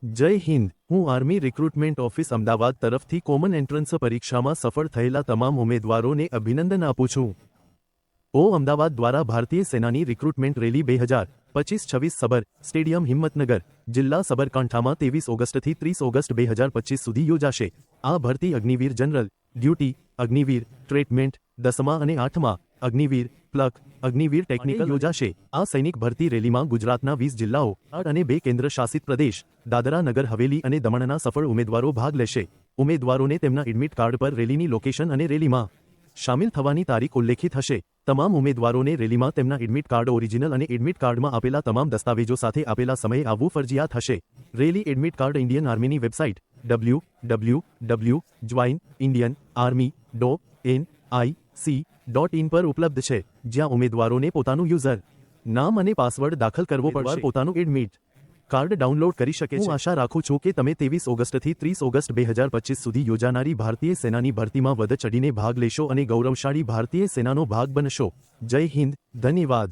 જય હિન્દ। હું army recruitment office Ahmedabad તરફથી કોમન એન્ટ્રન્સ પરીક્ષામાં સફળ થયેલા તમામ ઉમેદવારોને અભિનંદન આપું છું। અમદાવાદ દ્વારા ભારતીય સેનાની રિક્રુટમેન્ટ રેલી 2025-26 સબર સ્ટેડિયમ હિંમતનગર જિલ્લા સાબરકાંઠામાં 23 ઓગસ્ટથી 30 ઓગસ્ટ 2025 સુધી યોજાશે। આ ભરતી Agniveer general duty, Agniveer tradesman 10મા અને 8મા, અગ્નિવીર પ્લક, અગ્નિવીર ટેકનિકલ યોજાશે। આ સૈનિક ભરતી રેલીમાં ગુજરાતના 20 જિલ્લાઓ અને 2 કેન્દ્ર શાસિત પ્રદેશ દાદરા નગર હવેલી અને દમણના સફળ ઉમેદવારો ભાગ લેશે। ઉમેદવારોને તેમના એડમિટ કાર્ડ પર રેલીની લોકેશન અને રેલીમાં શામિલ થવાની તારીખ ઉલ્લેખિત હશે। તમામ ઉમેદવારોને રેલીમાં તેમના એડમિટ કાર્ડ ઓરિજિનલ અને એડમિટ કાર્ડમાં આપેલા તમામ દસ્તાવેજો સાથે આપેલા સમયે આવવું ફરજિયાત હશે। રેલી એડમિટ કાર્ડ ઇન્ડિયન આર્મીની વેબસાઇટ www.joinindianarmy.nic.in પર ઉપલબ્ધ છે, જ્યાં ઉમેદવારોને પોતાનું યુઝર નામ અને પાસવર્ડ દાખલ કરવો પડશે, પોતાનું એડમિટ કાર્ડ ડાઉનલોડ કરી શકે છે। હું આશા રાખું છું કે તમે 23 ઓગસ્ટથી 30 ઓગસ્ટ 2025 સુધી યોજાનારી ભારતીય સેનાની ભરતીમાં વધ ચડીને ભાગ લેશો અને ગૌરવશાળી ભારતીય સેનાનો ભાગ બનશો। જય હિન્દ, ધન્યવાદ।